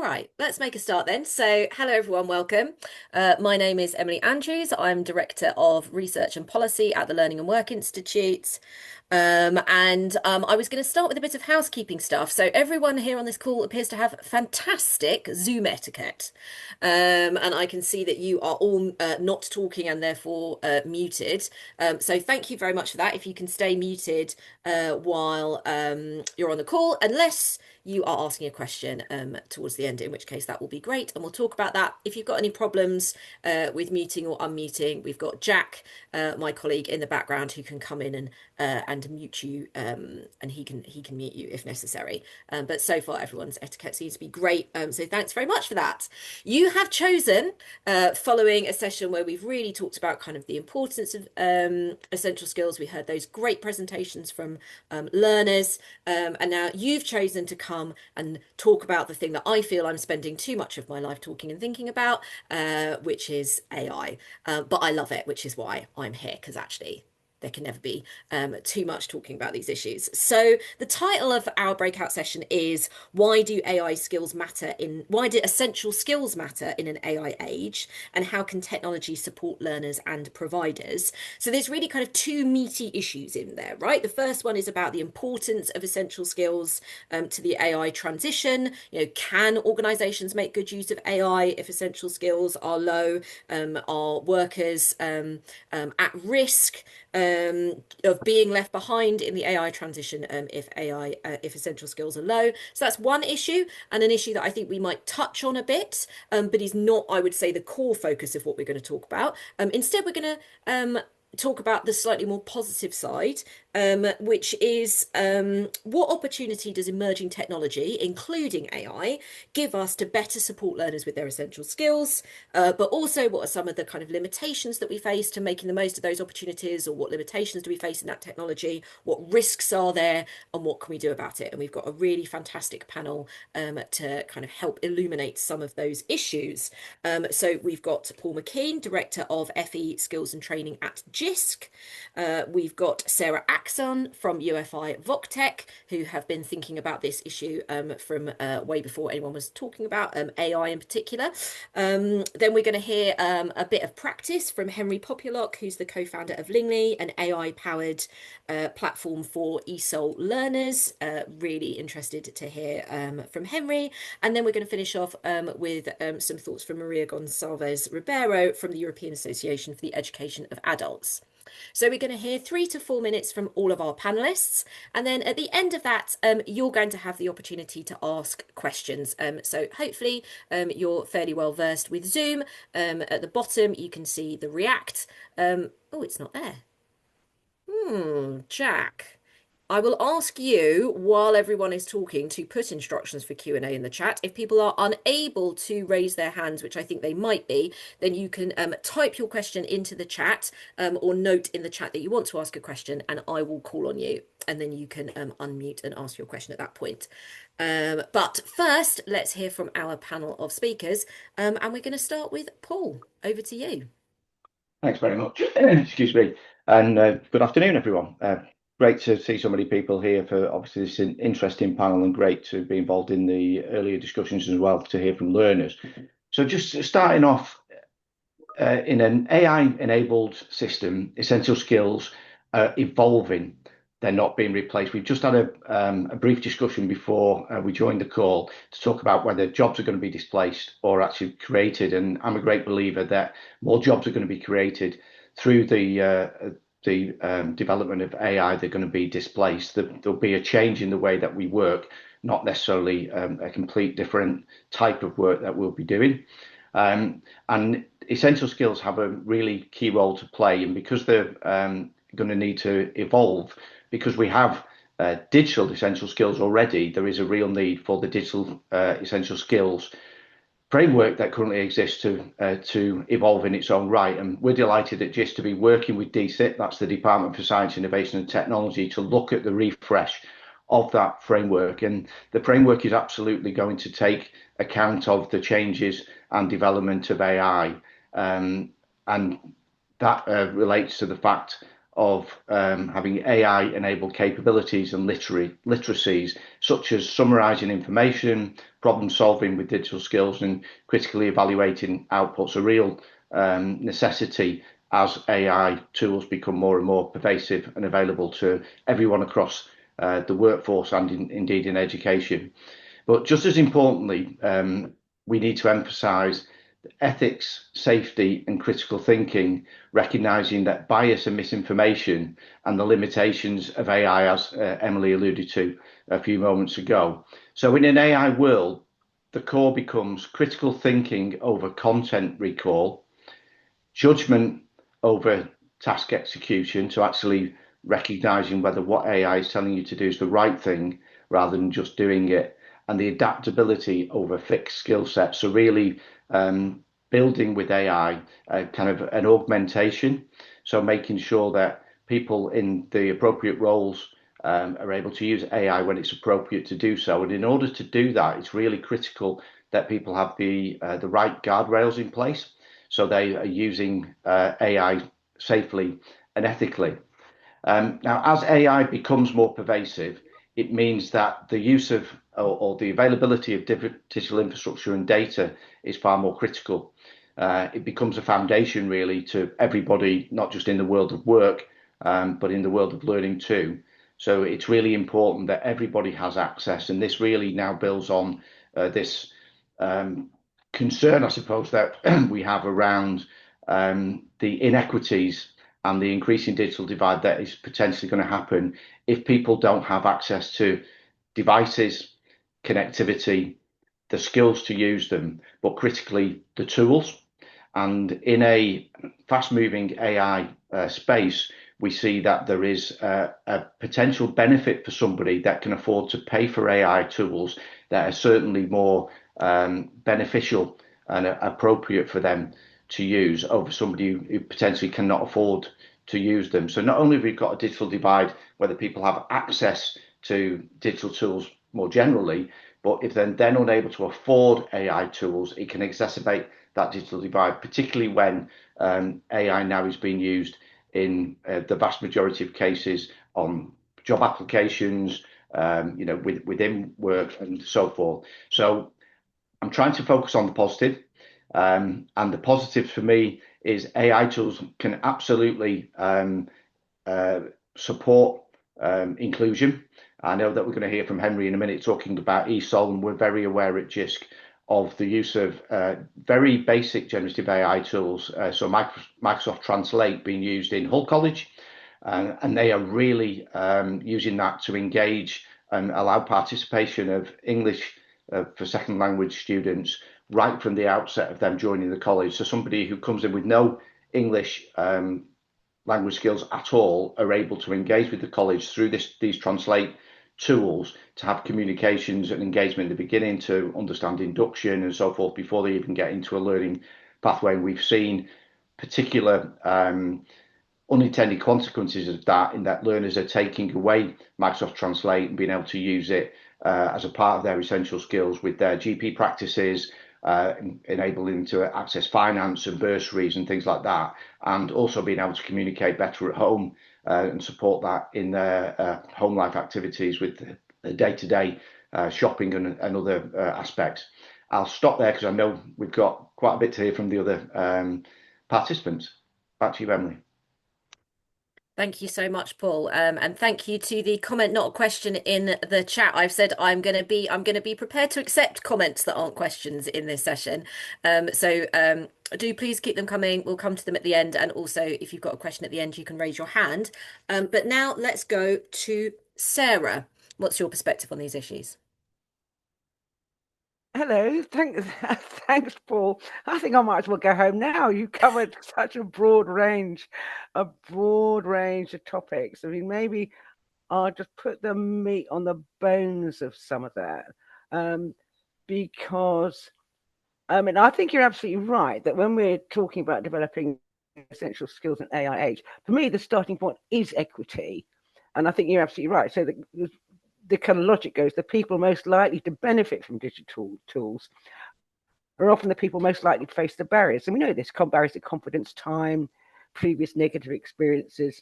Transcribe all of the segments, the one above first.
right, let's make a start then. So, hello everyone, welcome. My name is Emily Andrews. I'm Director of Research and Policy at the Learning and Work Institute. I was going to start with a bit of housekeeping stuff. So, everyone here on this call appears to have fantastic Zoom etiquette. And I can see that you are all not talking and therefore muted. So, thank you very much for that. If you can stay muted while you're on the call, unless you are asking a question towards the end, in which case that will be great. And we'll talk about that. If you've got any problems with muting or unmuting, we've got Jack, my colleague in the background, who can come in and mute you, and he can mute you if necessary. But so far, everyone's etiquette seems to be great. So thanks very much for that. You have chosen, following a session where we've really talked about kind of the importance of essential skills. We heard those great presentations from learners, and now you've chosen to come and talk about the thing that I feel I'm spending too much of my life talking and thinking about, which is AI. But I love it, which is why I'm here, because actually there can never be too much talking about these issues. So the title of our breakout session is why do essential skills matter in an AI age, and how can technology support learners and providers? So there's really kind of two meaty issues in there, right? The first one is about the importance of essential skills to the AI transition. Can organizations make good use of AI if essential skills are low? Are workers at risk of being left behind in the AI transition if essential skills are low? So that's one issue, and an issue that I think we might touch on a bit, but is not, I would say, the core focus of what we're going to talk about. Instead, we're going to talk about the slightly more positive side, which is what opportunity does emerging technology, including AI, give us to better support learners with their essential skills, but also what are some of the kind of limitations that we face to making the most of those opportunities, or what limitations do we face in that technology, what risks are there, and what can we do about it? And we've got a really fantastic panel to kind of help illuminate some of those issues. So we've got Paul McKean, Director of FE Skills and Training at GISC. We've got Sarah Axon from UFI VocTech, who have been thinking about this issue from way before anyone was talking about AI in particular. Then we're going to hear a bit of practice from Henry Populock, who's the co-founder of Lingly, an AI-powered platform for ESOL learners. Really interested to hear from Henry. And then we're going to finish off with some thoughts from Maria Gonçalves Ribeiro from the European Association for the Education of Adults. So we're going to hear 3 to 4 minutes from all of our panelists. And then at the end of that, you're going to have the opportunity to ask questions. So hopefully you're fairly well versed with Zoom. At the bottom, you can see the React. Oh, it's not there. Jack. I will ask you, while everyone is talking, to put instructions for Q&A in the chat. If people are unable to raise their hands, which I think they might be, then you can type your question into the chat, or note in the chat that you want to ask a question, and I will call on you. And then you can unmute and ask your question at that point. But first, let's hear from our panel of speakers. And we're going to start with Paul. Over to you. Thanks very much. Excuse me. And good afternoon, everyone. Great to see so many people here for obviously this interesting panel, and great to be involved in the earlier discussions as well, to hear from learners. So just starting off, in an AI-enabled system, essential skills are evolving. They're not being replaced. We've just had a brief discussion before we joined the call to talk about whether jobs are going to be displaced or actually created. And I'm a great believer that more jobs are going to be created through the development of AI. They're going to be displaced. There'll be a change in the way that we work, not necessarily a complete different type of work that we'll be doing. And essential skills have a really key role to play. And because they're going to need to evolve, because we have digital essential skills already, there is a real need for the digital essential skills framework that currently exists to evolve in its own right. And we're delighted at GIST to be working with DSIT, that's the Department for Science, Innovation and Technology, to look at the refresh of that framework. And the framework is absolutely going to take account of the changes and development of AI. And that relates to the fact of having AI-enabled capabilities and literacies, such as summarizing information, problem solving with digital skills, and critically evaluating outputs, a real necessity as AI tools become more and more pervasive and available to everyone across the workforce and indeed in education. But just as importantly, we need to emphasize ethics, safety, and critical thinking, recognizing that bias and misinformation and the limitations of AI, as Emily alluded to a few moments ago. So, in an AI world, the core becomes critical thinking over content recall, judgment over task execution, so actually recognizing whether what AI is telling you to do is the right thing rather than just doing it, and the adaptability over fixed skill sets. So really building with AI kind of an augmentation, so making sure that people in the appropriate roles are able to use AI when it's appropriate to do so. And in order to do that, it's really critical that people have the right guardrails in place, so they are using AI safely and ethically. Now, as AI becomes more pervasive, it means that the use of or the availability of digital infrastructure and data is far more critical. It becomes a foundation really to everybody, not just in the world of work, but in the world of learning too. So it's really important that everybody has access, and this really now builds on this concern, I suppose, that we have around the inequities and the increasing digital divide that is potentially going to happen if people don't have access to devices, connectivity, the skills to use them, but critically the tools. And in a fast-moving AI space, we see that there is a potential benefit for somebody that can afford to pay for AI tools that are certainly more beneficial and appropriate for them to use over somebody who potentially cannot afford to use them. So not only have we got a digital divide, whether people have access to digital tools more generally, but if they're then unable to afford AI tools, it can exacerbate that digital divide, particularly when AI now is being used in the vast majority of cases on job applications, within work and so forth. So I'm trying to focus on the positive. And the positive for me is AI tools can absolutely support inclusion. I know that we're going to hear from Henry in a minute talking about ESOL, and we're very aware at JISC of the use of very basic generative AI tools. So Microsoft Translate being used in Hull College, and they are really using that to engage and allow participation of English for second language students right from the outset of them joining the college. So somebody who comes in with no English language skills at all are able to engage with the college through these Translate tools to have communications and engagement in the beginning, to understand induction and so forth before they even get into a learning pathway. And we've seen particular unintended consequences of that, in that learners are taking away Microsoft Translate and being able to use it as a part of their essential skills with their GP practices, enabling them to access finance and bursaries and things like that, and also being able to communicate better at home and support that in their home life activities with the day-to-day shopping and other aspects. I'll stop there because I know we've got quite a bit to hear from the other participants. Back to you, Emily. Thank you so much, Paul, and thank you to the comment, not a question, in the chat. I've said I'm going to be prepared to accept comments that aren't questions in this session. So do please keep them coming. We'll come to them at the end, and also if you've got a question at the end, you can raise your hand. But now let's go to Sarah. What's your perspective on these issues? Hello, thanks, thanks, Paul. I think I might as well go home now. You covered such a broad range of topics. I mean, maybe I'll just put the meat on the bones of some of that, because I mean, I think you're absolutely right that when we're talking about developing essential skills in AI age, for me, the starting point is equity, and I think you're absolutely right. So the kind of logic goes, the people most likely to benefit from digital tools are often the people most likely to face the barriers. And we know this: barriers to confidence, time, previous negative experiences.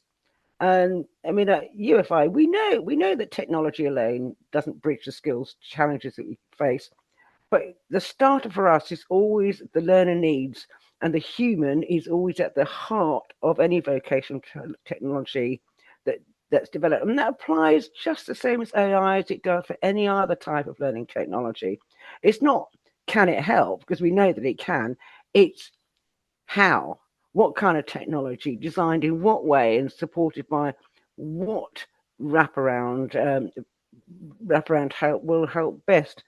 And I mean, at UFI, we know that technology alone doesn't bridge the skills challenges that we face. But the starter for us is always the learner needs, and the human is always at the heart of any vocational technology that's developed. And that applies just the same as AI as it does for any other type of learning technology. It's not can it help, because we know that it can. It's how, what kind of technology, designed in what way, and supported by what wraparound wraparound help will help best.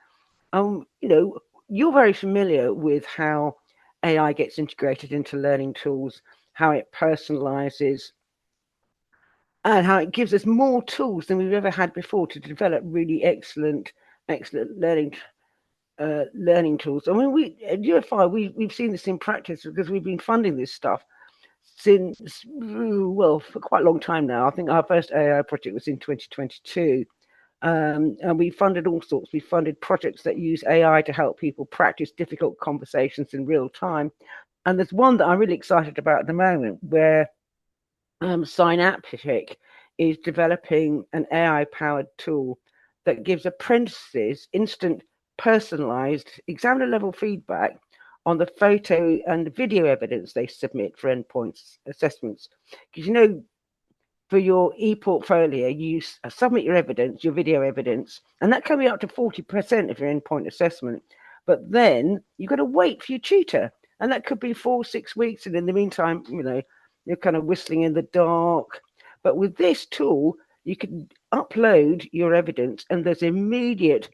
You're very familiar with how AI gets integrated into learning tools, how it personalizes, and how it gives us more tools than we've ever had before to develop really excellent learning tools. I mean, we at UFI we've seen this in practice because we've been funding this stuff since for quite a long time now. I think our first AI project was in 2022. And we funded all sorts. We funded projects that use AI to help people practice difficult conversations in real time. And there's one that I'm really excited about at the moment where Synaptic is developing an AI-powered tool that gives apprentices instant personalized examiner level feedback on the photo and video evidence they submit for endpoints assessments. Because for your e-portfolio, you submit your evidence, your video evidence, and that can be up to 40% of your endpoint assessment. But then you've got to wait for your tutor, and that could be 4-6 weeks. And in the meantime, you're kind of whistling in the dark. But with this tool, you can upload your evidence, and there's immediate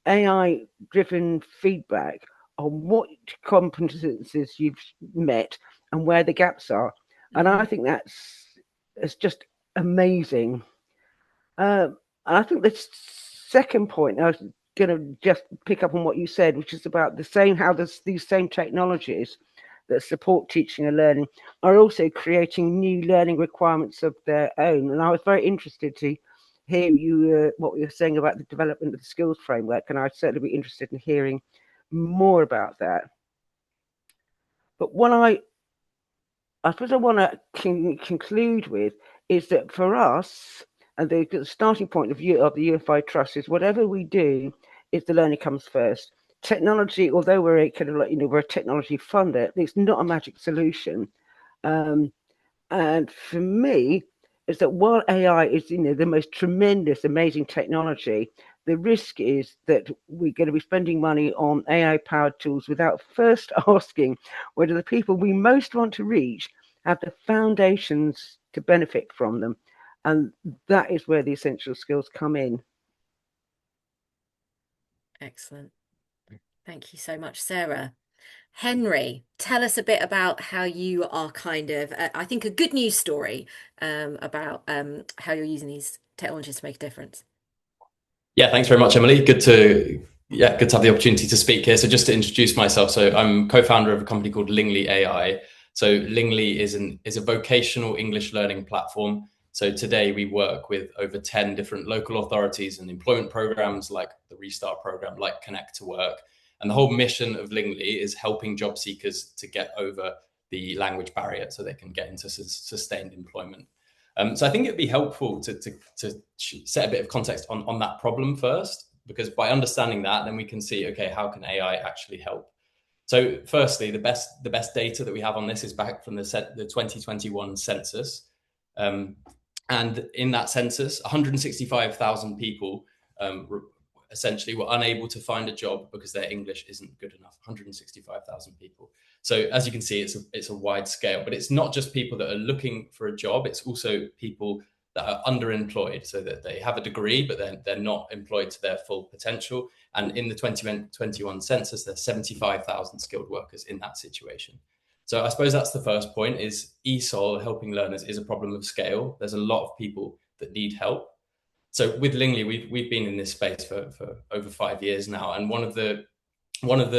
AI-driven feedback on what competencies you've met and where the gaps are. And I think it's just amazing. And I think the second point, I was going to just pick up on what you said, which is about how these same technologies that support teaching and learning are also creating new learning requirements of their own. And I was very interested to hear what you were saying about the development of the skills framework, and I'd certainly be interested in hearing more about that. But what I suppose I want to conclude with is that for us, and the starting point of the UFI Trust is whatever we do, is the learning comes first. Technology, although we're a technology funder, it's not a magic solution. And for me, is that while AI is the most tremendous, amazing technology, the risk is that we're going to be spending money on AI-powered tools without first asking whether the people we most want to reach have the foundations to benefit from them. And that is where the essential skills come in. Excellent. Thank you so much, Sarah. Henry, tell us a bit about how you are I think, a good news story about how you're using these technologies to make a difference. Yeah, thanks very much, Emily. Good to have the opportunity to speak here. So just to introduce myself, so I'm co-founder of a company called Lingley AI. So Lingley is a vocational English learning platform. So today we work with over 10 different local authorities and employment programs like the Restart program, like Connect to Work. And the whole mission of Lingley is helping job seekers to get over the language barrier so they can get into sustained employment. So I think it'd be helpful to set a bit of context on that problem first, because by understanding that, then we can see, okay, how can AI actually help? So firstly, the best data that we have on this is back from the 2021 census. And in that census, 165,000 people essentially were unable to find a job because their English isn't good enough. 165,000 people. So as you can see, it's a wide scale, but it's not just people that are looking for a job. It's also people that are underemployed, so that they have a degree, but they're not employed to their full potential. And in the 2021 census, there's 75,000 skilled workers in that situation. So I suppose that's the first point, is ESOL, helping learners, is a problem of scale. There's a lot of people that need help. So with Lingley, we've been in this space for over 5 years now. And one of the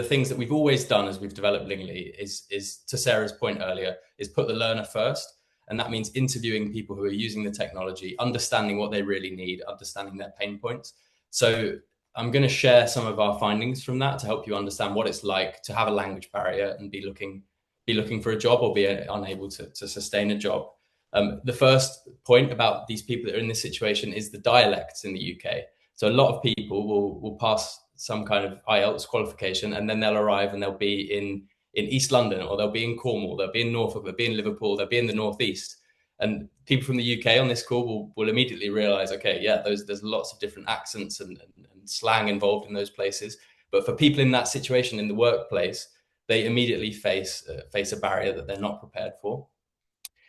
things that we've always done as we've developed Lingley is, to Sarah's point earlier, is put the learner first. And that means interviewing people who are using the technology, understanding what they really need, understanding their pain points. So I'm going to share some of our findings from that to help you understand what it's like to have a language barrier and be looking for a job or be unable to sustain a job. The first point about these people that are in this situation is the dialects in the UK. So a lot of people will pass some kind of IELTS qualification, and then they'll arrive and they'll be in East London, or they'll be in Cornwall, they'll be in Norfolk, they'll be in Liverpool, they'll be in the Northeast. And people from the UK on this call will immediately realize, okay, yeah, there's lots of different accents and slang involved in those places. But for people in that situation in the workplace, they immediately face a barrier that they're not prepared for.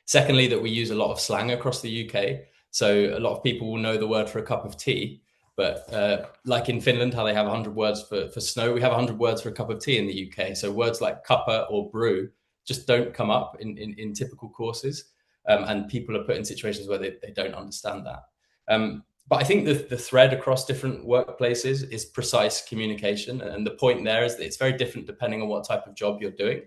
Secondly, that we use a lot of slang across the UK. So a lot of people will know the word for a cup of tea, but like in Finland, how they have 100 words for snow, we have 100 words for a cup of tea in the UK. So words like cuppa or brew just don't come up in typical courses. And people are put in situations where they don't understand that. But I think the thread across different workplaces is precise communication. And the point there is that it's very different depending on what type of job you're doing.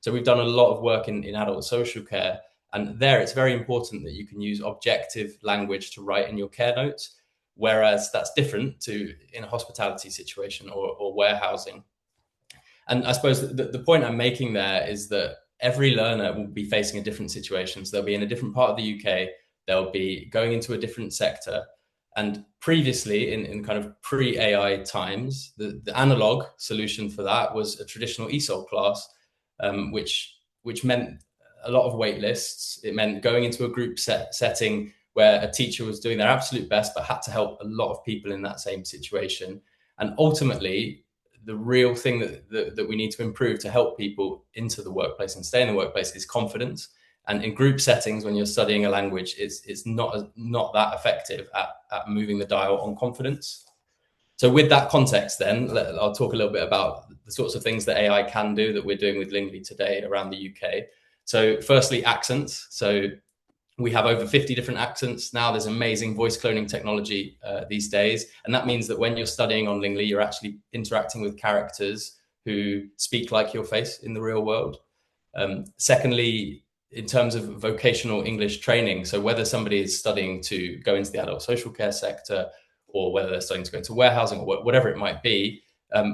So we've done a lot of work in adult social care. And there it's very important that you can use objective language to write in your care notes, whereas that's different to in a hospitality situation or warehousing. And I suppose the point I'm making there is that every learner will be facing a different situation. So they'll be in a different part of the UK, they'll be going into a different sector. And previously, in kind of pre-AI times, the analog solution for that was a traditional ESOL class, which meant a lot of wait lists. It meant going into a group setting where a teacher was doing their absolute best, but had to help a lot of people in that same situation. And ultimately, the real thing that we need to improve to help people into the workplace and stay in the workplace is confidence. And in group settings, when you're studying a language, it's not that effective at moving the dial on confidence. So with that context, then I'll talk a little bit about the sorts of things that AI can do that we're doing with Lingly today around the UK. So firstly, accents. So we have over 50 different accents now. There's amazing voice cloning technology these days. And that means that when you're studying on Lingly, you're actually interacting with characters who speak like your face in the real world. Secondly, in terms of vocational English training, so whether somebody is studying to go into the adult social care sector or whether they're studying to go into warehousing or whatever it might be,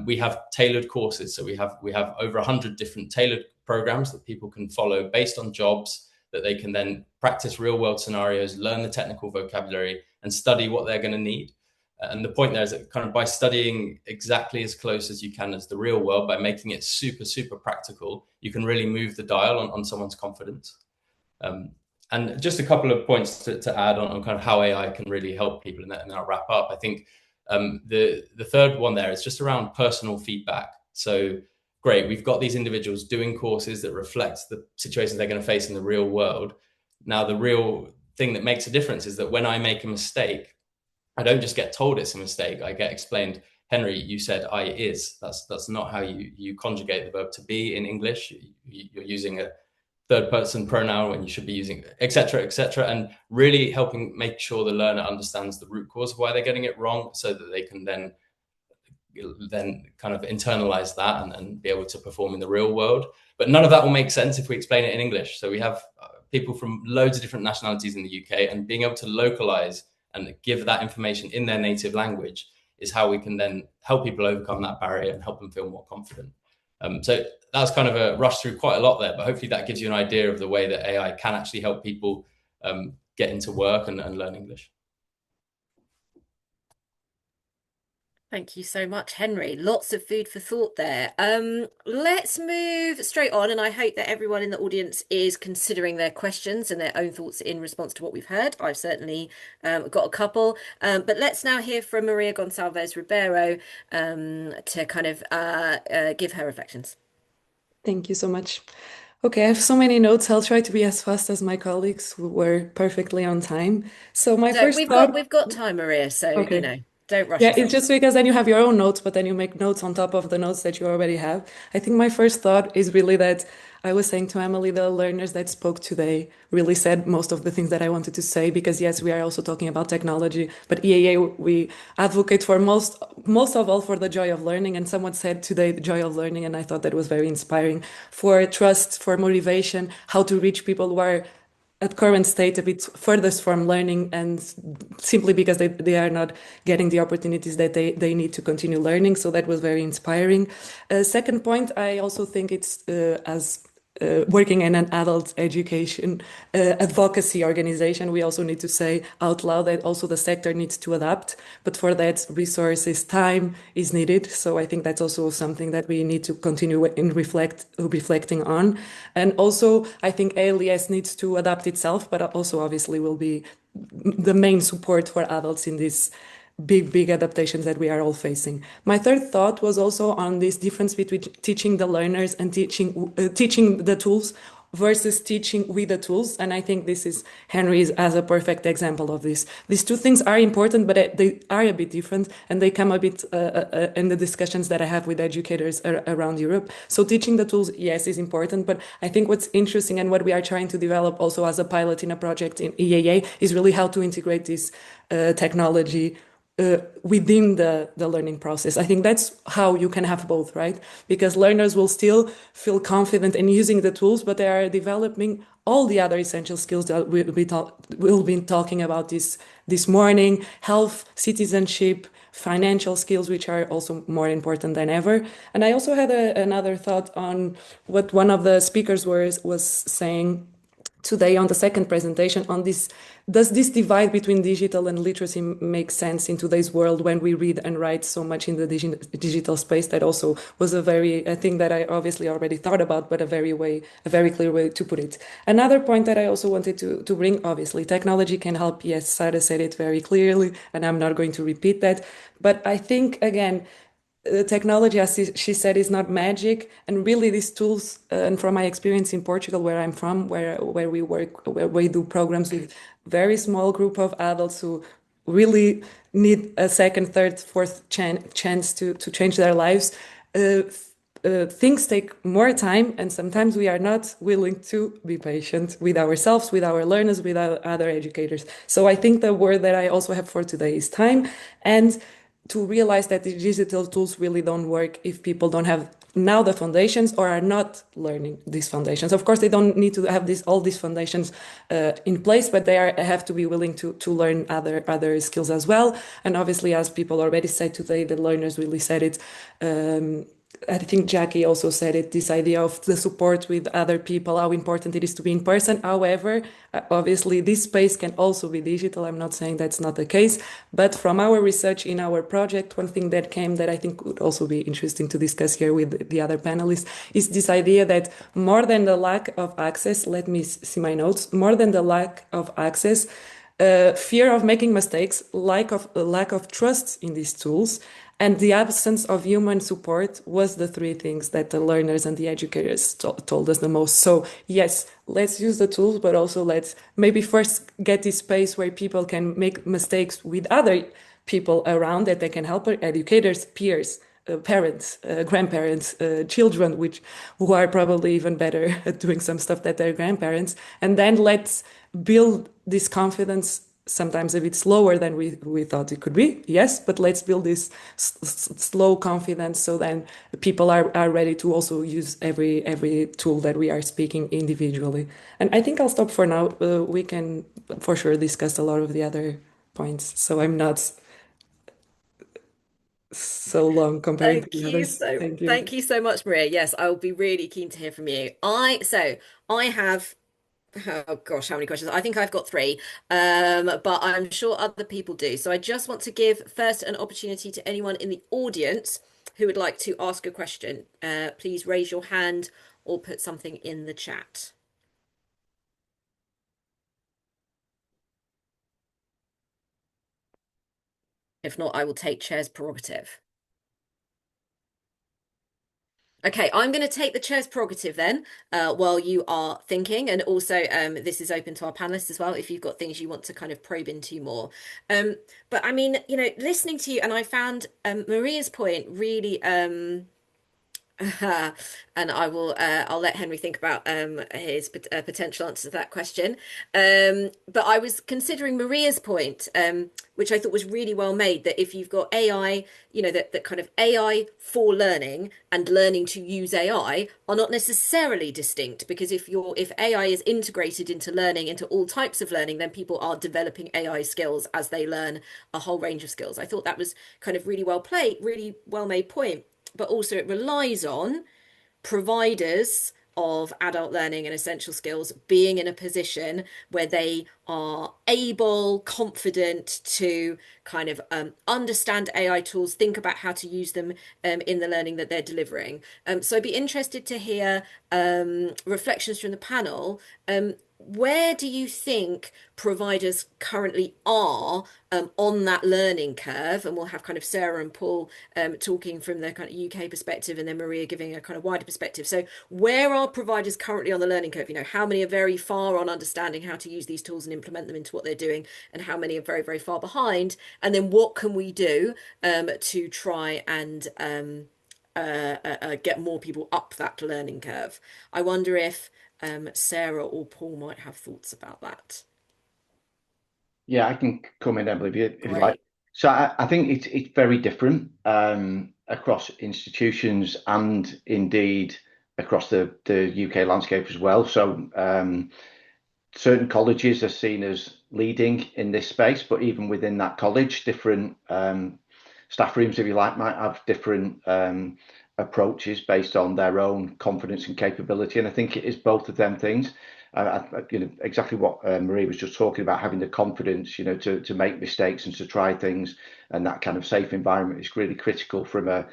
we have tailored courses. So we have over 100 different tailored programs that people can follow based on jobs that they can then practice real world scenarios, learn the technical vocabulary and study what they're going to need. And the point there is that kind of by studying exactly as close as you can as the real world, by making it super, super practical, you can really move the dial on someone's confidence. And just a couple of points to add on kind of how AI can really help people, and then I'll wrap up. I think the third one there is just around personal feedback. So great, we've got these individuals doing courses that reflect the situations they're going to face in the real world. Now, the real thing that makes a difference is that when I make a mistake, I don't just get told it's a mistake. I get explained, Henry, you said I is. That's not how you conjugate the verb to be in English. You're using a third person pronoun when you should be using et cetera, and really helping make sure the learner understands the root cause of why they're getting it wrong, so that they can then kind of internalize that and be able to perform in the real world. But none of that will make sense if we explain it in English. So we have people from loads of different nationalities in the UK, and being able to localize and give that information in their native language is how we can then help people overcome that barrier and help them feel more confident. So that was kind of a rush through quite a lot there, but hopefully that gives you an idea of the way that AI can actually help people get into work and learn English. Thank you so much, Henry. Lots of food for thought there. Let's move straight on, and I hope that everyone in the audience is considering their questions and their own thoughts in response to what we've heard. I've certainly got a couple, but let's now hear from Maria Gonçalves Ribeiro to kind of give her reflections. Thank you so much. Okay, I have so many notes. I'll try to be as fast as my colleagues who were perfectly on time. So my first thought, we've got time, Maria. So okay. Don't rush Yeah, yourself. it's just because then you have your own notes, but then you make notes on top of the notes that you already have. I think my first thought is really that I was saying to Emily, the learners that spoke today really said most of the things that I wanted to say, because yes, we are also talking about technology, but EAA, we advocate for most of all for the joy of learning. And someone said today, the joy of learning, and I thought that was very inspiring, for trust, for motivation, how to reach people who are at current state a bit furthest from learning, and simply because they are not getting the opportunities that they need to continue learning. So that was very inspiring. Second point, I also think it's as working in an adult education advocacy organization, we also need to say out loud that also the sector needs to adapt. But for that, resources, time is needed. So I think that's also something that we need to continue reflecting on. And also, I think ALES needs to adapt itself, but also obviously will be the main support for adults in this big adaptations that we are all facing. My third thought was also on this difference between teaching the learners and teaching the tools versus teaching with the tools. And I think this is Henry as a perfect example of this. These two things are important, but they are a bit different, and they come a bit in the discussions that I have with educators around Europe. So teaching the tools, yes, is important, but I think what's interesting and what we are trying to develop also as a pilot in a project in EAA is really how to integrate this technology within the learning process. I think that's how you can have both, right? Because learners will still feel confident in using the tools, but they are developing all the other essential skills that we'll be talking about this morning: health, citizenship, financial skills, which are also more important than ever. And I also had another thought on what one of the speakers was saying today on the second presentation on this. Does this divide between digital and literacy make sense in today's world when we read and write so much in the digital space? That also was a thing that I obviously already thought about, but a very clear way to put it. Another point that I also wanted to bring, obviously, technology can help. Yes, Sarah said it very clearly, and I'm not going to repeat that. But I think, again, technology, as she said, is not magic, and really these tools, and from my experience in Portugal, where I'm from, where we work, where we do programs with very small group of adults who really need a second, third, fourth chance to change their lives. Things take more time, and sometimes we are not willing to be patient with ourselves, with our learners, with our other educators. So I think the word that I also have for today is time, and to realize that the digital tools really don't work if people don't have now the foundations or are not learning these foundations. Of course, they don't need to have all these foundations in place, but they have to be willing to learn other skills as well. And obviously, as people already said today, the learners really said it. I think Jackie also said it, this idea of the support with other people, how important it is to be in person. However, obviously this space can also be digital. I'm not saying that's not the case, but from our research in our project, one thing that came that I think would also be interesting to discuss here with the other panelists is this idea that more than the lack of access, let me see my notes, more than the lack of access, fear of making mistakes, lack of trust in these tools, and the absence of human support was the three things that the learners and the educators told us the most. So yes, let's use the tools, but also let's maybe first get this space where people can make mistakes with other people around that they can help, educators, peers, parents, grandparents, children, who are probably even better at doing some stuff than their grandparents. And then let's build this confidence, sometimes a bit slower than we thought it could be, yes, but let's build this slow confidence so then people are ready to also use every tool that we are speaking individually. And I think I'll stop for now. We can for sure discuss a lot of the other points, so I'm not so long comparing to the others. Thank you. Thank you so much, Maria. Yes, I will be really keen to hear from you. I have, oh gosh, how many questions? I think I've got three, but I'm sure other people do. So I just want to give first an opportunity to anyone in the audience who would like to ask a question. Please raise your hand or put something in the chat. If not, I will take chair's prerogative. Okay, I'm going to take the chair's prerogative then, while you are thinking, and also this is open to our panelists as well if you've got things you want to kind of probe into more. But I mean, listening to you, and I found Maria's point really and I'll let Henry think about his potential answer to that question. But I was considering Maria's point, which I thought was really well made, that if you've got AI, that kind of AI for learning and learning to use AI are not necessarily distinct, because if AI is integrated into learning, into all types of learning, then people are developing AI skills as they learn a whole range of skills. I thought that was kind of really well made point. But also it relies on providers of adult learning and essential skills being in a position where they are able, confident to kind of understand AI tools, think about how to use them in the learning that they're delivering. So I'd be interested to hear reflections from the panel. Where do you think providers currently are on that learning curve? And we'll have kind of Sarah and Paul talking from the kind of UK perspective, and then Maria giving a kind of wider perspective. So where are providers currently on the learning curve? You know, how many are very far on understanding how to use these tools and implement them into what they're doing, and how many are very, very far behind? And then what can we do to try and get more people up that learning curve? I wonder if Sarah or Paul might have thoughts about that. Yeah, I can come in, Emily, if you Great. like. So I think it's very different across institutions and indeed across the UK landscape as well. So certain colleges are seen as leading in this space, but even within that college, different staff rooms, if you like, might have different approaches based on their own confidence and capability. And I think it is both of them things. You know, exactly what Marie was just talking about, having the confidence, you know, to make mistakes and to try things, and that kind of safe environment is really critical from a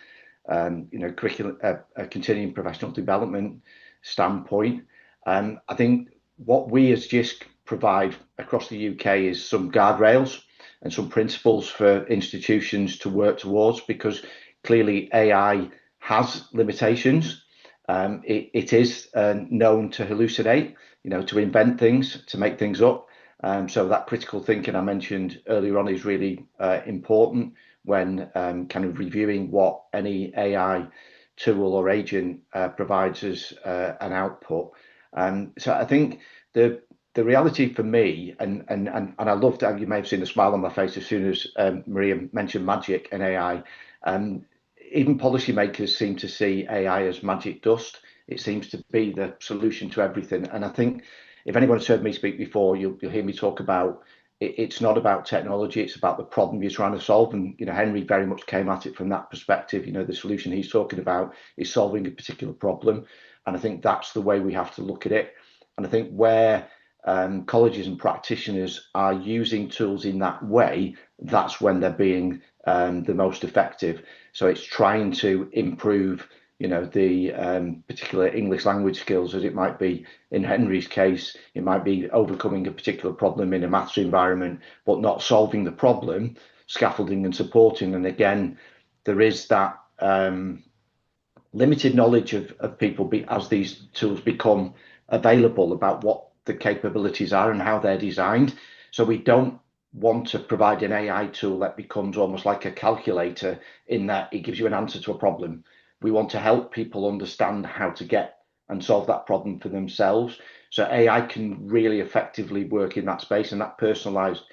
you know, a continuing professional development standpoint. I think what we as JISC provide across the UK is some guardrails and some principles for institutions to work towards, because clearly AI has limitations. It is known to hallucinate, you know, to invent things, to make things up. So that critical thinking I mentioned earlier on is really important when kind of reviewing what any AI tool or agent provides as an output. So I think the reality for me, and I loved how you may have seen the smile on my face as soon as Maria mentioned magic and AI. Even policymakers seem to see AI as magic dust. It seems to be the solution to everything. And I think if anyone's heard me speak before, you'll hear me talk about it's not about technology, it's about the problem you're trying to solve. And, you know, Henry very much came at it from that perspective. You know, the solution he's talking about is solving a particular problem. And I think that's the way we have to look at it. And I think where colleges and practitioners are using tools in that way, that's when they're being the most effective. So it's trying to improve, you know, the particular English language skills, as it might be in Henry's case. It might be overcoming a particular problem in a maths environment, but not solving the problem, scaffolding and supporting. And again, there is that limited knowledge of people as these tools become available about what the capabilities are and how they're designed. So we don't want to provide an AI tool that becomes almost like a calculator, in that it gives you an answer to a problem. We want to help people understand how to get and solve that problem for themselves. So AI can really effectively work in that space, and that personalized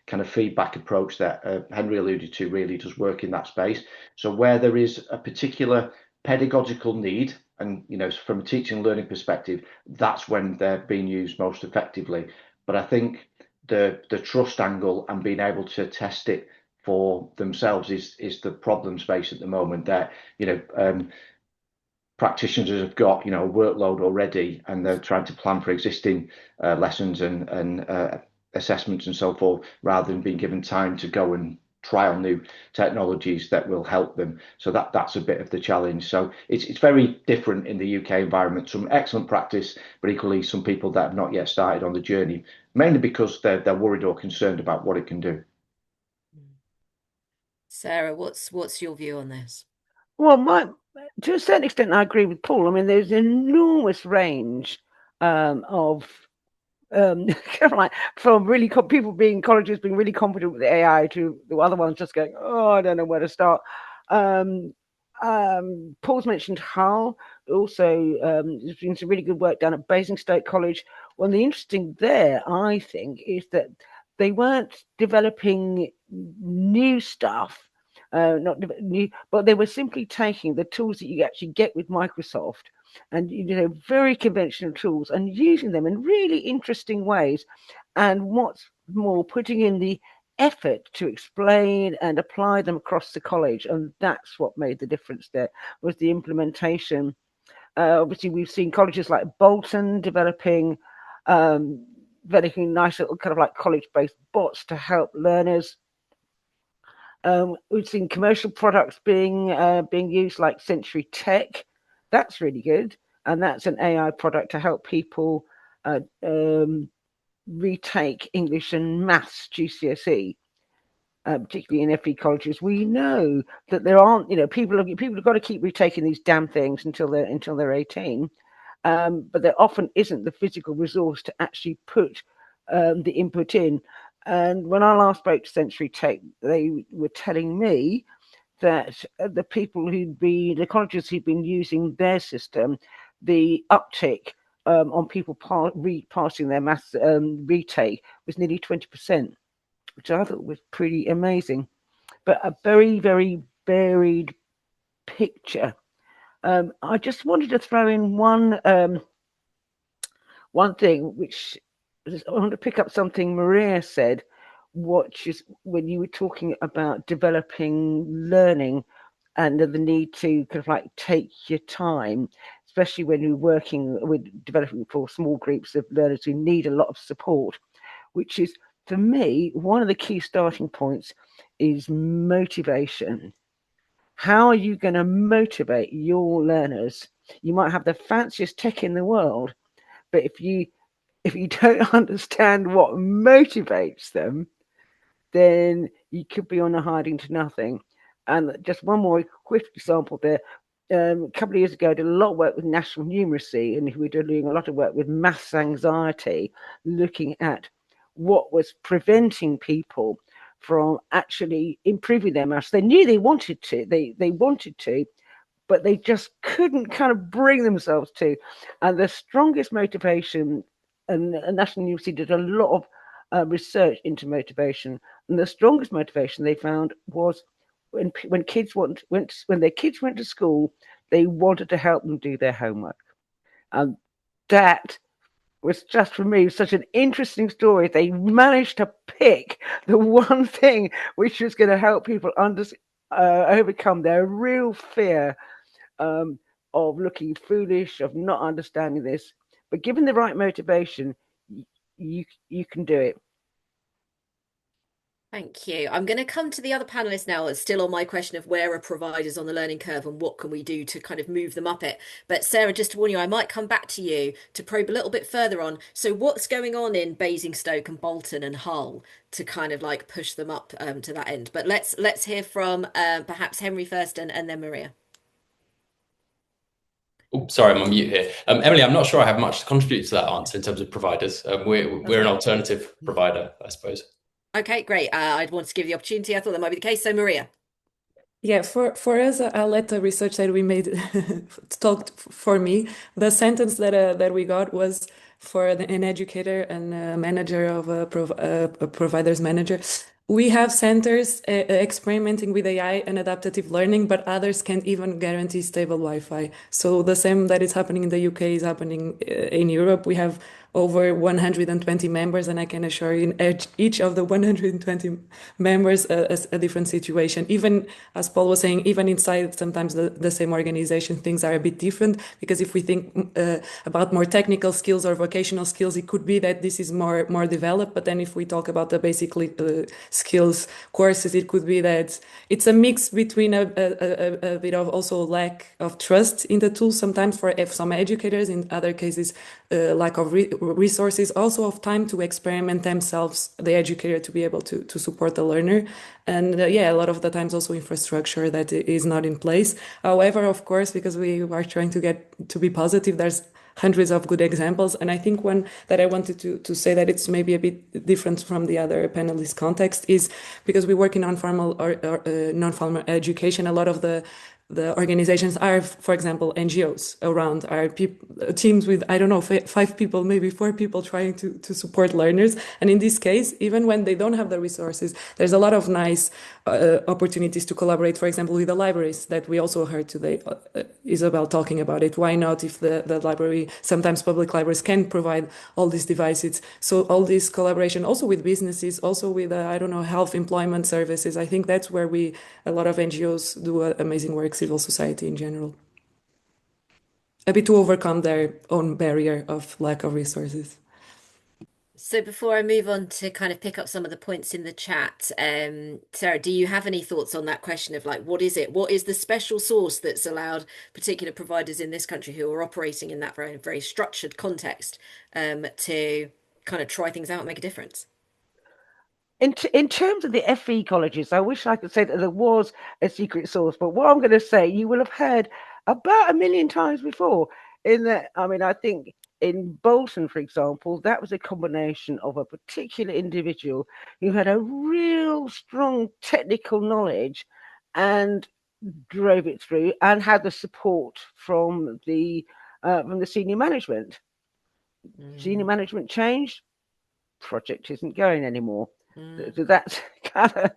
kind of feedback approach that Henry alluded to really does work in that space. So where there is a particular pedagogical need, and, you know, from a teaching and learning perspective, that's when they're being used most effectively. But I think the trust angle and being able to test it for themselves is the problem space at the moment. That, you know, practitioners have got, you know, a workload already, and they're trying to plan for existing lessons and assessments and so forth, rather than being given time to go and trial new technologies that will help them. So that's a bit of the challenge. So it's very different in the UK environment. Some excellent practice, but equally some people that have not yet started on the journey, mainly because they're worried or concerned about what it can do. Sarah, what's your view on this? Well, to a certain extent, I agree with Paul. I mean, there's an enormous range of kind of like, from really people being colleges being really confident with the AI to the other ones just going, oh, I don't know where to start. Paul's mentioned Hull. Also, there's been some really good work done at Basingstoke College. Well, the interesting there, I think, is that they weren't developing new stuff. Not new, but they were simply taking the tools that you actually get with Microsoft, and, you know, very conventional tools, and using them in really interesting ways. And what's more, putting in the effort to explain and apply them across the college. And that's what made the difference there, was the implementation. Obviously, we've seen colleges like Bolton developing nice little kind of like college-based bots to help learners. We've seen commercial products being used like Century Tech. That's really good, and that's an AI product to help people retake English and Maths GCSE. Particularly in FE colleges, we know that there aren't, people have got to keep retaking these damn things until they're 18, but there often isn't the physical resource to actually put the input in. And when I last spoke to Century Tech, they were telling me that the colleges who'd been using their system, the uptick on people passing their maths retake was nearly 20%. Which I thought was pretty amazing, but a very, very varied picture. I just wanted to throw in one thing, which I want to pick up something Maria said, which is when you were talking about developing learning and the need to kind of like take your time, especially when you're working with developing for small groups of learners who need a lot of support, which is, for me, one of the key starting points is motivation. How are you going to motivate your learners? You might have the fanciest tech in the world, but if you don't understand what motivates them, then you could be on a hiding to nothing. And just one more quick example there. A couple of years ago, I did a lot of work with national numeracy, and we were doing a lot of work with maths anxiety, looking at what was preventing people from actually improving their maths. They knew they wanted to, but they just couldn't kind of bring themselves to. And the strongest motivation, and National Numeracy did a lot of research into motivation, and the strongest motivation they found was when their kids went to school, they wanted to help them do their homework. And that was just, for me, such an interesting story. They managed to pick the one thing which was going to help people overcome their real fear of looking foolish, of not understanding this. But given the right motivation, you can do it. Thank you. I'm going to come to the other panelists now. It's still on my question of where are providers on the learning curve and what can we do to kind of move them up it. But Sarah, just to warn you, I might come back to you to probe a little bit further on. So what's going on in Basingstoke and Bolton and Hull to kind of like push them up to that end? But let's hear from perhaps Henry first and then Maria. Oh, sorry, I'm on mute here. Emily, I'm not sure I have much to contribute to that answer in terms of providers. We're an alternative provider, I suppose. Okay, great. I'd want to give the opportunity. I thought that might be the case. So Maria. Yeah, for us, I'll let the research that we made talk for me. The sentence that we got was for an educator and a manager of a provider's manager. We have centers experimenting with AI and adaptive learning, but others can't even guarantee stable Wi-Fi. So the same that is happening in the UK is happening in Europe. We have over 120 members, and I can assure you, in each of the 120 members, a different situation. Even, as Paul was saying, even inside sometimes the same organization, things are a bit different, because if we think about more technical skills or vocational skills, it could be that this is more developed. But then if we talk about the basically skills courses, it could be that it's a mix between a bit of also lack of trust in the tools sometimes for some educators, in other cases lack of resources, also of time to experiment themselves, the educator, to be able to support the learner. And yeah, a lot of the times also infrastructure that is not in place. However, of course, because we are trying to get to be positive, there's hundreds of good examples. And I think one that I wanted to say that it's maybe a bit different from the other panelist context is because we work in non-formal or non-formal education. A lot of the organizations are, for example, NGOs around, are teams with, I don't know, 5 people, maybe 4 people trying to support learners. And in this case, even when they don't have the resources, there's a lot of nice opportunities to collaborate, for example, with the libraries that we also heard today, Isabel talking about it. Why not, if the library, sometimes public libraries can provide all these devices. So all this collaboration also with businesses, also with, I don't know, health employment services. I think that's where a lot of NGOs do amazing work, civil society in general. maybe to overcome their own barrier of lack of resources. So before I move on to kind of pick up some of the points in the chat, Sarah, do you have any thoughts on that question of like, what is it? What is the special sauce that's allowed particular providers in this country who are operating in that very, very structured context, to kind of try things out and make a difference? In terms of the FE colleges, I wish I could say that there was a secret sauce, but what I'm going to say, you will have heard about a million times before. In that, I mean, I think in Bolton, for example, that was a combination of a particular individual who had a real strong technical knowledge and drove it through, and had the support from the senior management. Senior management changed, project isn't going anymore. So that's kind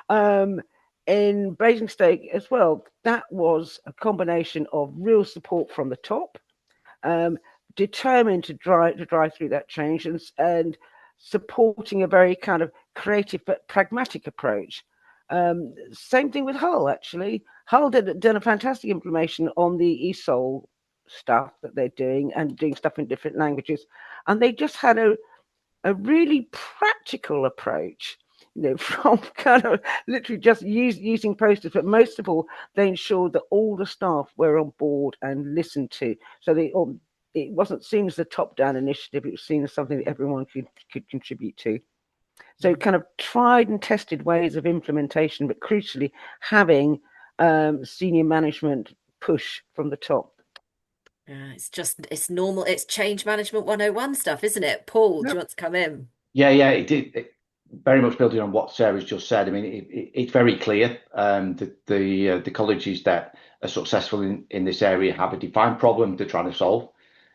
of in Basingstoke as well. That was a combination of real support from the top, determined to drive through that change, and supporting a very kind of creative but pragmatic approach. Same thing with Hull, actually. Hull done a fantastic implementation on the ESOL stuff that they're doing, and doing stuff in different languages. And they just had a really practical approach, from kind of literally just using posters, but most of all, they ensured that all the staff were on board and listened to. So it wasn't seen as a top-down initiative; it was seen as something that everyone could contribute to. So kind of tried and tested ways of implementation, but crucially having senior management push from the top. It's normal. It's change management 101 stuff, isn't it? Paul, do you want to come in? Yeah, it did. Very much building on what Sarah's just said. I mean, it's very clear that the colleges that are successful in this area have a defined problem they're trying to solve.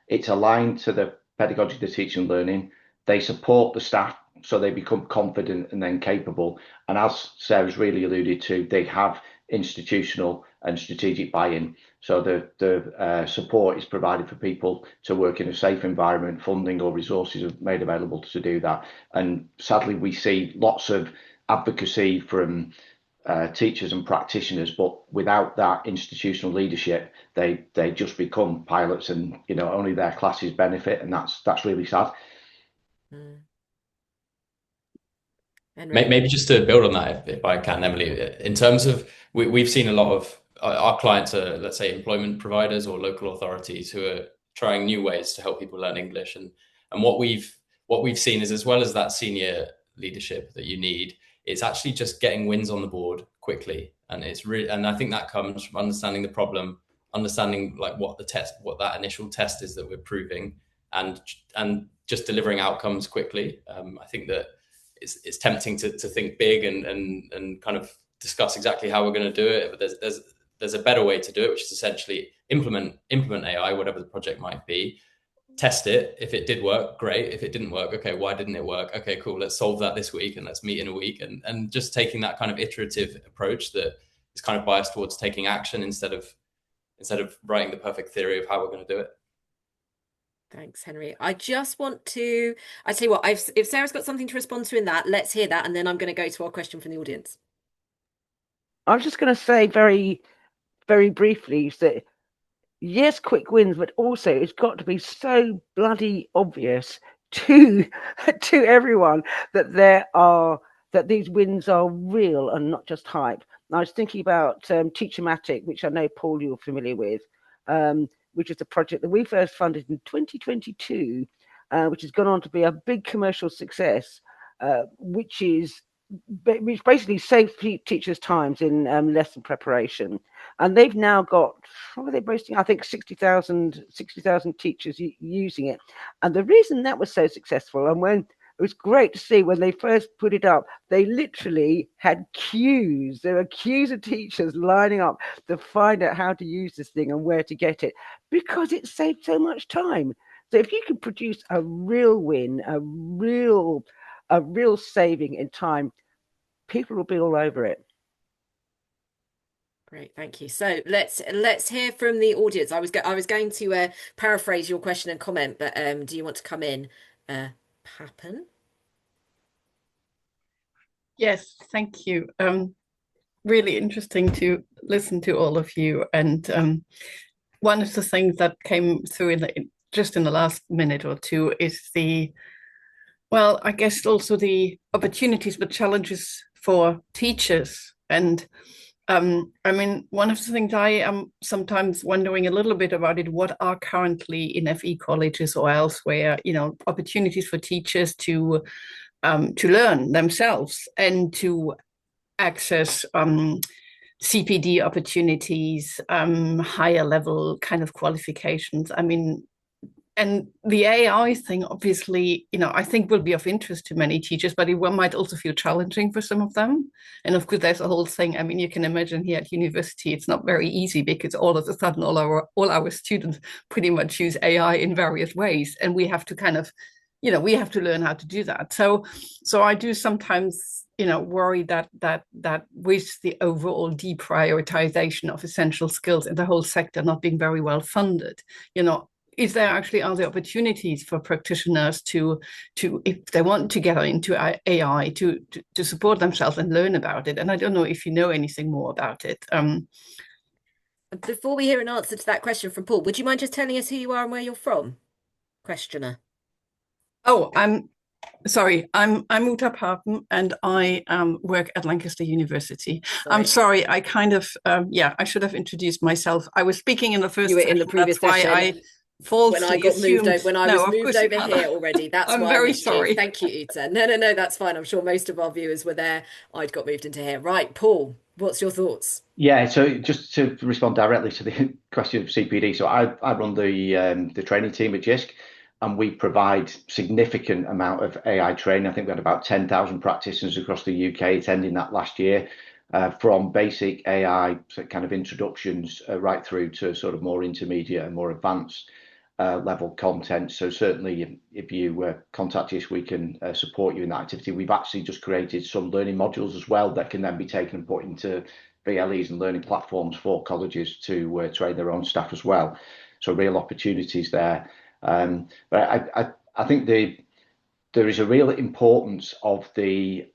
It's aligned to the pedagogy, the teaching and learning. They support the staff so they become confident and then capable. And as Sarah's really alluded to, they have institutional and strategic buy-in. So the support is provided for people to work in a safe environment. Funding or resources are made available to do that. And sadly, we see lots of advocacy from teachers and practitioners, but without that institutional leadership, they just become pilots, and only their classes benefit, and that's really sad. Maybe just to build on that, if I can, Emily, in terms of we've seen a lot of our clients are, let's say, employment providers or local authorities who are trying new ways to help people learn English, and what we've seen is, as well as that senior leadership that you need, it's actually just getting wins on the board quickly, and and I think that comes from understanding the problem, understanding like what that initial test is that we're proving, and just delivering outcomes quickly. I think that it's tempting to think big and kind of discuss exactly how we're going to do it, but there's a better way to do it, which is essentially implement AI, whatever the project might be. Test it. If it did work, great. If it didn't work, okay, why didn't it work? Okay, cool. Let's solve that this week, and let's meet in a week. And just taking that kind of iterative approach that is kind of biased towards taking action instead of writing the perfect theory of how we're going to do it. Thanks, Henry. I tell you what, if Sarah's got something to respond to in that, let's hear that, and then I'm going to go to our question from the audience. I was just going to say very, very briefly that yes, quick wins, but also it's got to be so bloody obvious to everyone that these wins are real and not just hype. And I was thinking about Teachermatic, which I know, Paul, you're familiar with, which is a project that we first funded in 2022, which has gone on to be a big commercial success, which basically saves teachers' times in lesson preparation. And they've now got, what are they boasting? I think 60,000 teachers using it. And the reason that was so successful, and when it was great to see when they first put it up, they literally had queues. There were queues of teachers lining up to find out how to use this thing and where to get it, because it saved so much time. So if you can produce a real win, a real saving in time, people will be all over it. Great, thank you. So let's hear from the audience. I was going to paraphrase your question and comment, but do you want to come in, Papan? Yes, thank you. Really interesting to listen to all of you, and one of the things that came through just in the last minute or two is well, I guess also the opportunities but challenges for teachers. And I mean, one of the things I am sometimes wondering a little bit about it, what are currently in FE colleges or elsewhere, opportunities for teachers to learn themselves and to access CPD opportunities, higher level kind of qualifications. I mean, and the AI thing, obviously, I think will be of interest to many teachers, but it might also feel challenging for some of them. And of course, there's a whole thing. I mean, you can imagine here at university, it's not very easy because all of a sudden, all our students pretty much use AI in various ways, and we have to kind of, we have to learn how to do that. So I do sometimes, worry that with the overall deprioritization of essential skills in the whole sector not being very well funded, is there actually are there opportunities for practitioners to if they want to get into AI to support themselves and learn about it? And I don't know if you know anything more about it. Before we hear an answer to that question from Paul, would you mind just telling us who you are and where you're from? Questioner. Oh, I'm sorry. I'm Uta Papen, and I work at Lancaster University. Sorry. I'm sorry. I kind of I should have introduced myself. I was speaking in the first. You were in the previous session. Why I falsely when I got assumed, moved when I was moved over here already. That's I'm why very I missed sorry. you. Thank you, Uta. No, that's fine. I'm sure most of our viewers were there. I'd got moved into here. Right, Paul, what's your thoughts? Yeah, so just to respond directly to the question of CPD, so I run the training team at JISC, and we provide significant amount of AI training. I think we had about 10,000 practitioners across the UK attending that last year, from basic AI kind of introductions right through to sort of more intermediate and more advanced level content. So certainly if you contact us, we can support you in that activity. We've actually just created some learning modules as well that can then be taken and put into VLEs and learning platforms for colleges to train their own staff as well. So real opportunities there. But I think there is a real importance of the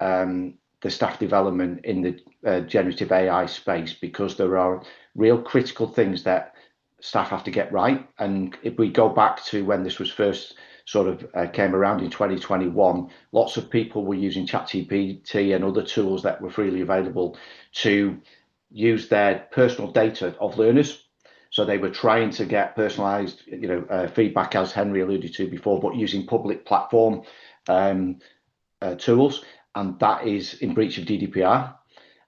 staff development in the generative AI space, because there are real critical things that staff have to get right. And if we go back to when this was first sort of came around in 2021, lots of people were using ChatGPT and other tools that were freely available to use their personal data of learners. So they were trying to get personalized, feedback, as Henry alluded to before, but using public platform tools, and that is in breach of GDPR.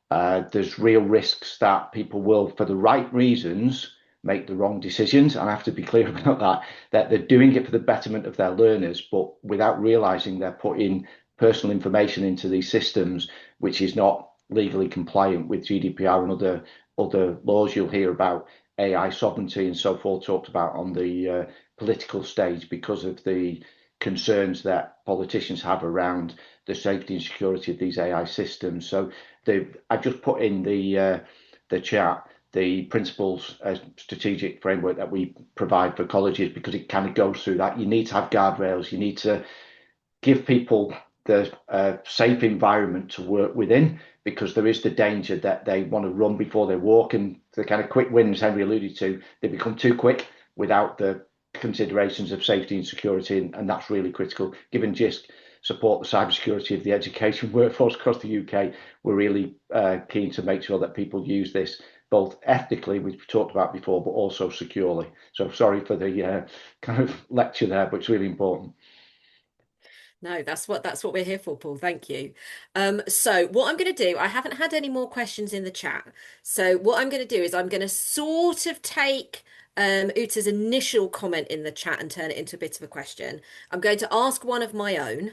There's real risks that people will, for the right reasons, make the wrong decisions, and I have to be clear about that they're doing it for the betterment of their learners, but without realizing they're putting personal information into these systems, which is not legally compliant with GDPR and other laws you'll hear about. AI sovereignty and so forth talked about on the political stage, because of the concerns that politicians have around the safety and security of these AI systems. So I just put in the chat the principles strategic framework that we provide for colleges, because it kind of goes through that. You need to have guardrails. You need to give people the safe environment to work within, because there is the danger that they want to run before they walk, and the kind of quick wins Henry alluded to, they become too quick without the considerations of safety and security, and that's really critical. Given JISC support the cybersecurity of the education workforce across the UK, we're really keen to make sure that people use this both ethically, which we talked about before, but also securely. So sorry for the kind of lecture there, but it's really important. No, that's what we're here for, Paul. Thank you. So what I'm going to do, I haven't had any more questions in the chat. So what I'm going to do is I'm going to sort of take Uta's initial comment in the chat and turn it into a bit of a question. I'm going to ask one of my own,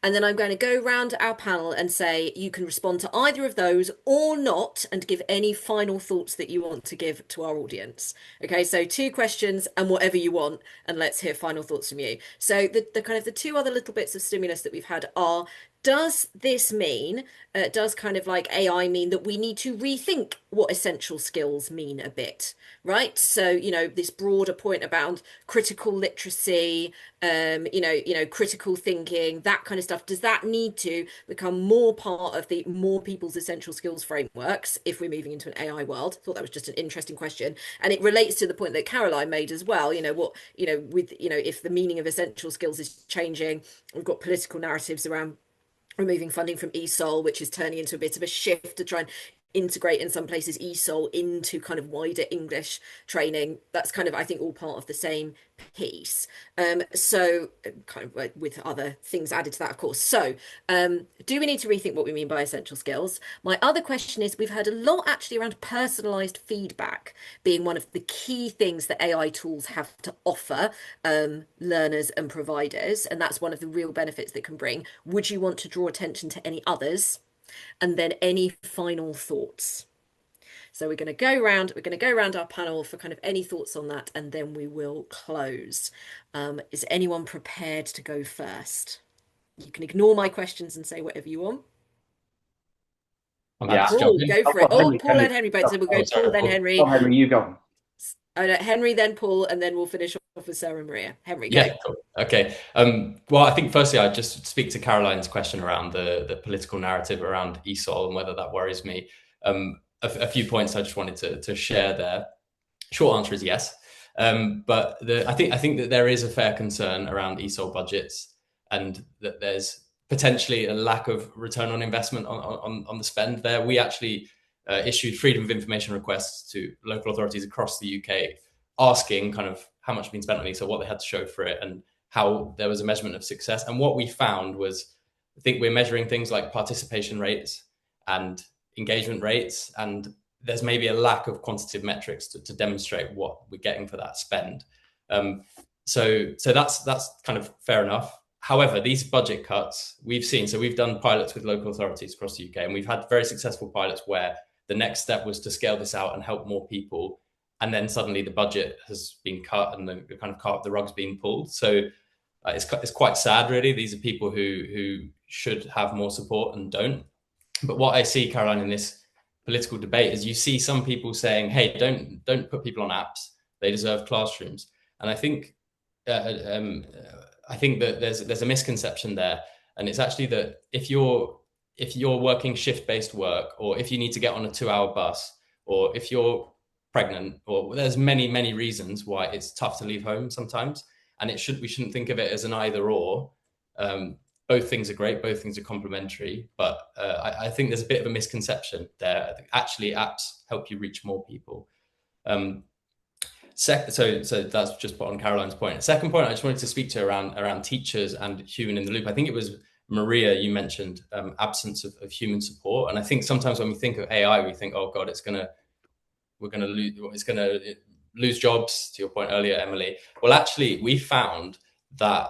and then I'm going to go round our panel and say you can respond to either of those or not, and give any final thoughts that you want to give to our audience. Okay, so 2 questions and whatever you want, and let's hear final thoughts from you. So the kind of the 2 other little bits of stimulus that we've had are, Does this mean, does kind of like AI mean that we need to rethink what essential skills mean a bit, right? So, this broader point about critical literacy, critical thinking, that kind of stuff, does that need to become more part of the more people's essential skills frameworks if we're moving into an AI world? I thought that was just an interesting question. And it relates to the point that Caroline made as well, if the meaning of essential skills is changing, we've got political narratives around removing funding from ESOL, which is turning into a bit of a shift to try and integrate in some places ESOL into kind of wider English training. That's kind of, I think, all part of the same piece. So kind of with other things added to that, of course. So do we need to rethink what we mean by essential skills? My other question is, we've heard a lot actually around personalized feedback being one of the key things that AI tools have to offer learners and providers. And that's one of the real benefits that can bring. Would you want to draw attention to any others? And then any final thoughts? So we're going to go around our panel for kind of any thoughts on that, and then we will close. Is anyone prepared to go first? You can ignore my questions and say whatever you want. Yeah, Paul, go for it. Henry, Paul and Henry, so we'll go Paul, then Henry. Oh, Henry, you go. Henry, then Paul, and then we'll finish off with Sarah Maria. Henry, go. Yeah, cool. Okay. Well, I think firstly, I'd just speak to Caroline's question around the political narrative around ESOL and whether that worries me. A few points I just wanted to share there. Short answer is yes. But I think that there is a fair concern around ESOL budgets, and that there's potentially a lack of return on investment on the spend there. We actually issued freedom of information requests to local authorities across the UK, asking kind of how much had been spent on ESOL, what they had to show for it, and how there was a measurement of success. And what we found was, I think we're measuring things like participation rates and engagement rates, and there's maybe a lack of quantitative metrics to demonstrate what we're getting for that spend. So that's kind of fair enough. However, these budget cuts we've seen, so we've done pilots with local authorities across the UK, and we've had very successful pilots where the next step was to scale this out and help more people. And then suddenly the budget has been cut and the rug's being pulled. So it's quite sad, really. These are people who should have more support and don't. But what I see, Caroline, in this political debate is you see some people saying, "Hey, don't put people on apps. They deserve classrooms." And I think that there's a misconception there, and it's actually that if you're working shift-based work, or if you need to get on a 2-hour bus, or if you're pregnant, or there's many reasons why it's tough to leave home sometimes, and we shouldn't think of it as an either or. Both things are great, both things are complementary, but I think there's a bit of a misconception there. Actually, apps help you reach more people. So that's just on Caroline's point. Second point I just wanted to speak to around teachers and human in the loop. I think it was Maria, you mentioned absence of human support. And I think sometimes when we think of AI, we think, oh God, we're going to lose jobs, to your point earlier, Emily. Well, actually, we found that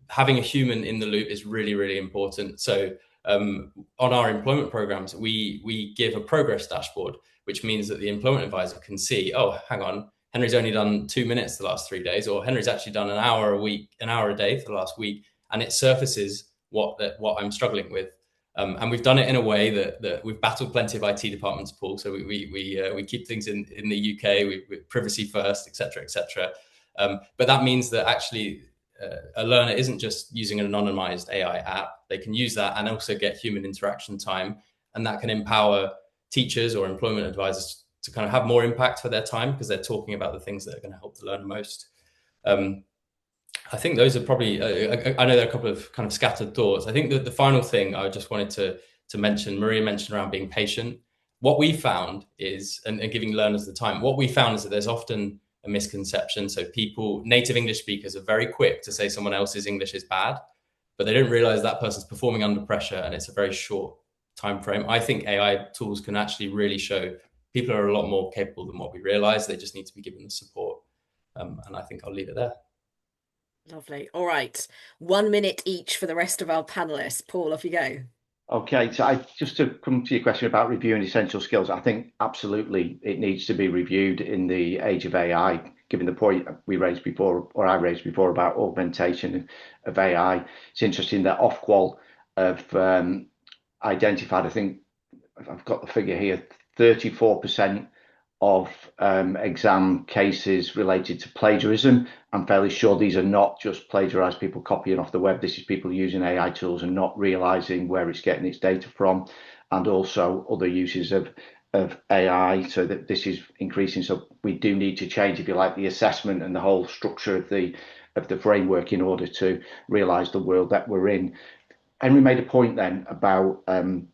having a human in the loop is really, really important. So on our employment programs, we give a progress dashboard, which means that the employment advisor can see, oh, hang on, Henry's only done 2 minutes the last 3 days, or Henry's actually done an hour a day for the last week. And it surfaces what I'm struggling with. And we've done it in a way that we've battled plenty of IT departments, Paul. So we keep things in the UK, we privacy first, et cetera. But that means that actually a learner isn't just using an anonymized AI app. They can use that and also get human interaction time. And that can empower teachers or employment advisors to kind of have more impact for their time, because they're talking about the things that are going to help the learner most. I think those are probably, I know there are a couple of kind of scattered thoughts. I think that the final thing I just wanted to mention, Maria mentioned around being patient. What we found is, and giving learners the time, what we found is that there's often a misconception. So native English speakers are very quick to say someone else's English is bad, but they don't realize that person's performing under pressure and it's a very short time frame. I think AI tools can actually really show people are a lot more capable than what we realize. They just need to be given the support. And I think I'll leave it there. Lovely. All right. 1 minute each for the rest of our panelists. Paul, off you go. Okay, so just to come to your question about reviewing essential skills, I think absolutely it needs to be reviewed in the age of AI, given the point we raised before, or I raised before, about augmentation of AI. It's interesting that Ofqual have identified, I think I've got the figure here, 34% of exam cases related to plagiarism. I'm fairly sure these are not just plagiarized people copying off the web. This is people using AI tools and not realizing where it's getting its data from, and also other uses of AI, so that this is increasing. So we do need to change, if you like, the assessment and the whole structure of the framework in order to realize the world that we're in. Henry made a point then about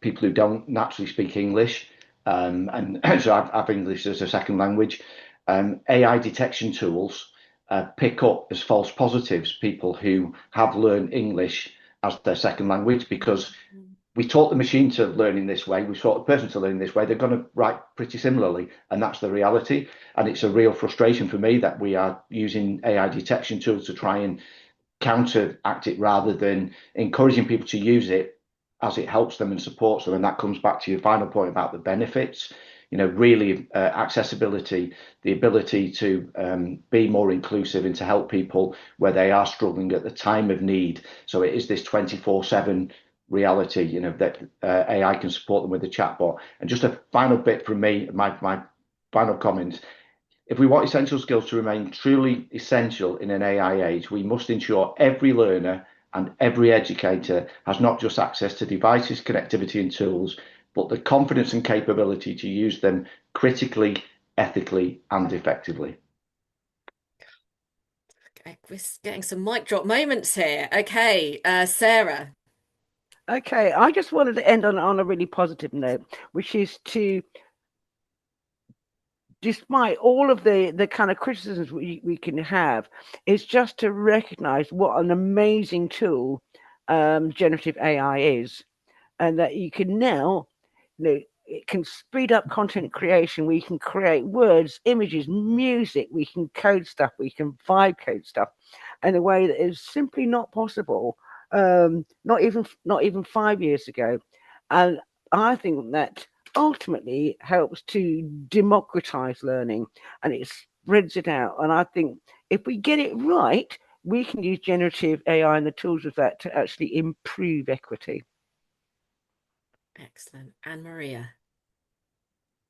people who don't naturally speak English, and so have English as a second language. AI detection tools pick up as false positives people who have learned English as their second language, because we taught the machine to learn in this way, we taught the person to learn in this way, they're going to write pretty similarly, and that's the reality. And it's a real frustration for me that we are using AI detection tools to try and counteract it rather than encouraging people to use it as it helps them and supports them. And that comes back to your final point about the benefits. Really accessibility, the ability to be more inclusive and to help people where they are struggling at the time of need. So it is this 24/7 reality, that AI can support them with the chatbot. And just a final bit from me, my final comments. If we want essential skills to remain truly essential in an AI age, we must ensure every learner and every educator has not just access to devices, connectivity, and tools, but the confidence and capability to use them critically, ethically, and effectively. Okay, we're getting some mic drop moments here. Okay, Sarah. Okay, I just wanted to end on a really positive note, which is to, despite all of the kind of criticisms we can have, is just to recognize what an amazing tool generative AI is, and that you can now, it can speed up content creation. We can create words, images, music. We can code stuff. We can vibe code stuff in a way that is simply not possible. Not even 5 years ago, and I think that ultimately helps to democratize learning, and it spreads it out. And I think if we get it right, we can use generative AI and the tools of that to actually improve equity. Excellent. Anne Maria.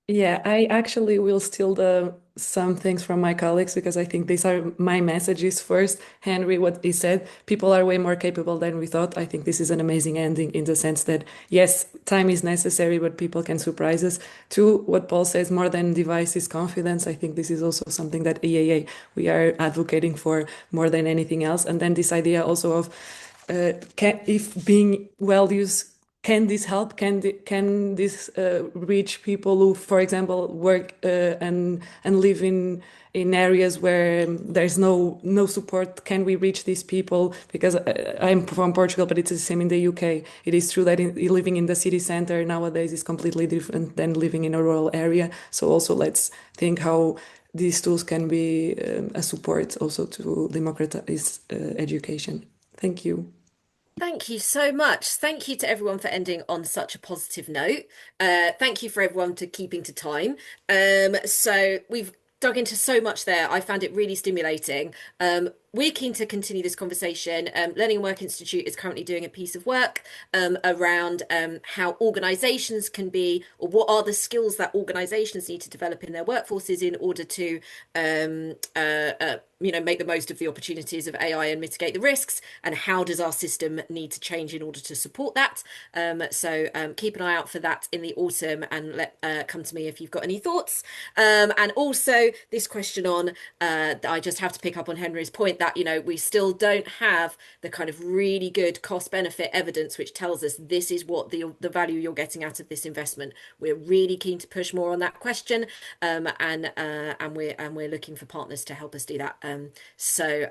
Yeah, I actually will steal some things from my colleagues because I think these are my messages. First, Henry, what he said, people are way more capable than we thought. I think this is an amazing ending in the sense that, yes, time is necessary, but people can surprise us. Two, what Paul says, more than devices, confidence. I think this is also something that EAA, we are advocating for more than anything else. And then this idea also of if being well used, can this help? Can this reach people who, for example, work and live in areas where there's no support? Can we reach these people? Because I'm from Portugal, but it's the same in the UK. It is true that living in the city center nowadays is completely different than living in a rural area. So also let's think how these tools can be a support also to democratize education. Thank you. Thank you so much. Thank you to everyone for ending on such a positive note. Thank you for everyone to keeping to time. So we've dug into so much there. I found it really stimulating. We're keen to continue this conversation. Learning and Work Institute is currently doing a piece of work around how organisations can be, or what are the skills that organisations need to develop in their workforces in order to make the most of the opportunities of AI and mitigate the risks, and how does our system need to change in order to support that. So keep an eye out for that in the autumn, and come to me if you've got any thoughts. And also this question on, I just have to pick up on Henry's point that, we still don't have the kind of really good cost benefit evidence which tells us this is what the value you're getting out of this investment. We're really keen to push more on that question, and we're looking for partners to help us do that. So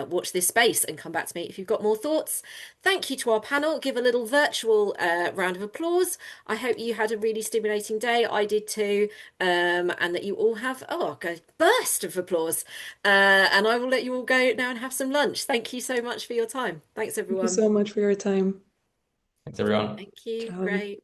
watch this space and come back to me if you've got more thoughts. Thank you to our panel. Give a little virtual round of applause. I hope you had a really stimulating day. I did too, and that you all have a burst of applause. And I will let you all go now and have some lunch. Thank you so much for your time. Thanks, everyone. Thank you so much for your time. Thanks, everyone. Thank you. Ciao. Great.